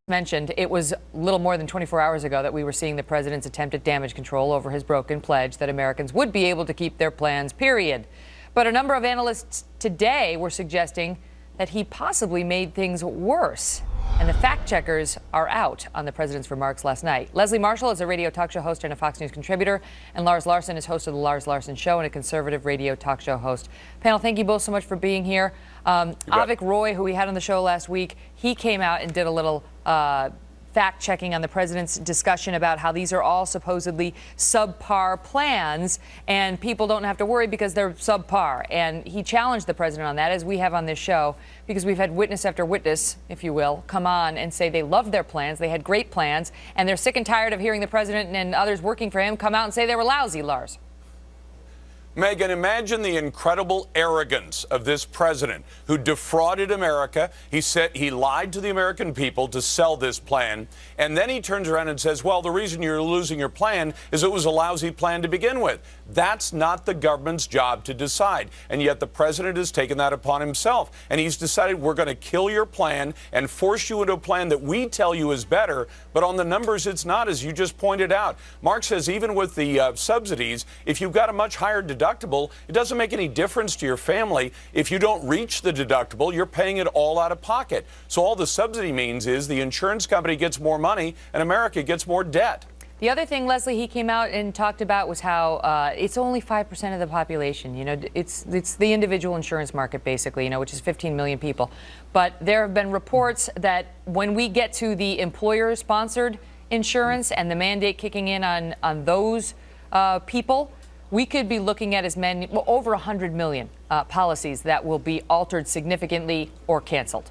Mentioned, it was a little more than 24 hours ago that we were seeing the president's attempt at damage control over his broken pledge that Americans would be able to keep their plans, period. But a number of analysts today were suggesting that he possibly made things worse. And the fact checkers are out on the president's remarks last night. Leslie Marshall is a radio talk show host and a Fox News contributor. And Lars Larson is host of the Lars Larson Show and a conservative radio talk show host. Panel, thank you both so much for being here. Avik Roy, who we had on the show last week, he came out and did a little fact checking on the president's discussion about how these are all supposedly subpar plans and people don't have to worry because they're subpar. And he challenged the president on that, as we have on this show, because we've had witness after witness, if you will, come on and say they loved their plans, they had great plans, and they're sick and tired of hearing the president and others working for him come out and say they were lousy, Lars. Megan, imagine the incredible arrogance of this president who defrauded America. He said he lied to the American people to sell this plan. And then he turns around and says, well, the reason you're losing your plan is it was a lousy plan to begin with. That's not the government's job to decide. And yet the president has taken that upon himself. And he's decided we're going to kill your plan and force you into a plan that we tell you is better. But on the numbers, it's not, as you just pointed out. Mark says even with the subsidies, if you've got a much higher deductible, it doesn't make any difference to your family. If you don't reach the deductible, you're paying it all out of pocket. So all the subsidy means is the insurance company gets more money and America gets more debt. The other thing, Leslie, he came out and talked about was how it's only 5% of the population. You know, it's the individual insurance market, basically, you know, which is 15 million people. But there have been reports that when we get to the employer-sponsored insurance and the mandate kicking in on those people, we could be looking at over 100 million policies that will be altered significantly or canceled.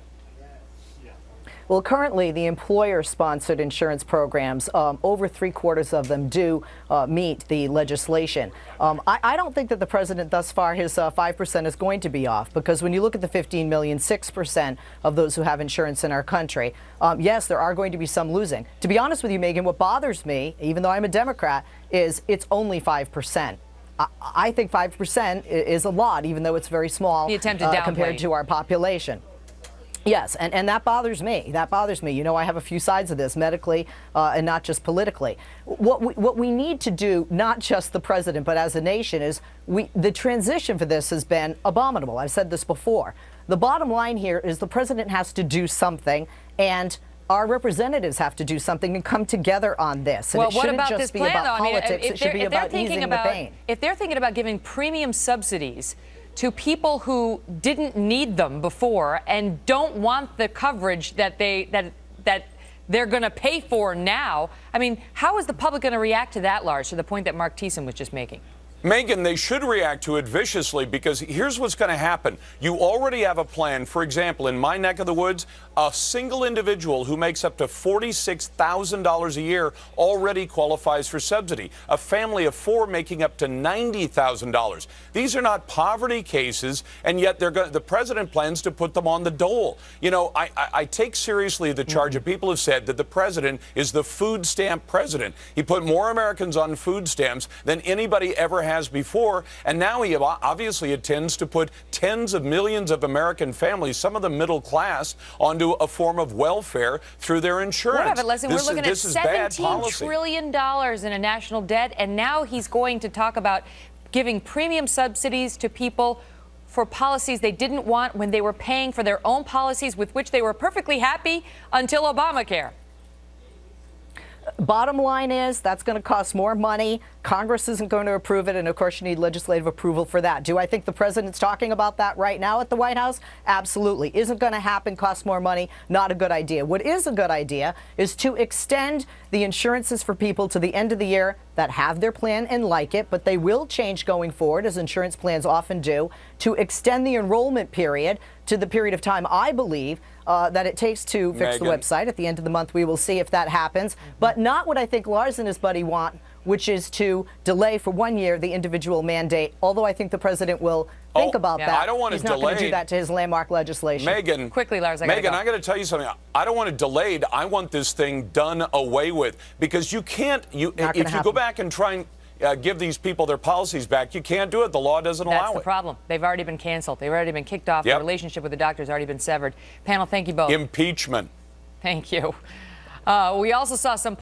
Well, currently, the employer-sponsored insurance programs, over 3/4 of them do meet the legislation. I don't think that the president thus far, his 5% is going to be off, because when you look at the 15 million, 6% of those who have insurance in our country, yes, there are going to be some losing. To be honest with you, Megan, what bothers me, even though I'm a Democrat, is it's only 5%. I think 5% is a lot, even though it's very small compared to our population. Yes, and that bothers me. That bothers me. You know, I have a few sides of this, medically and not just politically. What we need to do, not just the president, but as a nation, is the transition for this has been abominable. I've said this before. The bottom line here is the president has to do something, and our representatives have to do something and come together on this. And well, it shouldn't what about just this be plan, about though? politics. It should be about easing the pain. If they're thinking about giving premium subsidies to people who didn't need them before and don't want the coverage that they're going to pay for now, I mean, how is the public going to react to that, Lars, to the point that Mark Thiessen was just making? Megan, they should react to it viciously, because here's what's going to happen. You already have a plan. For example, in my neck of the woods, a single individual who makes up to $46,000 a year already qualifies for subsidy. A family of 4 making up to $90,000. These are not poverty cases, and yet the president plans to put them on the dole. You know, I take seriously the charge that people have said that the president is the food stamp president. He put more Americans on food stamps than anybody ever has before, and now he obviously intends to put tens of millions of American families, some of them middle class, onto a form of welfare through their insurance. What of it, Leslie? We're looking at $17 trillion in a national debt, and now he's going to talk about giving premium subsidies to people for policies they didn't want when they were paying for their own policies with which they were perfectly happy until Obamacare. Bottom line is that's going to cost more money. Congress isn't going to approve it, and of course you need legislative approval for that. Do I think the president's talking about that right now at the White House? Absolutely. Isn't going to happen, cost more money, not a good idea. What is a good idea is to extend the insurances for people to the end of the year that have their plan and like it, but they will change going forward, as insurance plans often do, to extend the enrollment period to the period of time, I believe, that it takes to fix the website. At the end of the month, we will see if that happens. But not what I think Lars and his buddy want, which is to delay for 1 year the individual mandate, although I think the president will think about that. I don't want to delay. He's not going to do that to his landmark legislation. Megan, quickly, Lars, I got to tell you something. I don't want it delayed. I want this thing done away with, because you can't, if you go back and try and give these people their policies back, you can't do it. The law doesn't allow it. That's the problem. They've already been canceled. They've already been kicked off. The relationship with the doctor's already been severed. Panel, thank you both. Impeachment. Thank you. We also saw some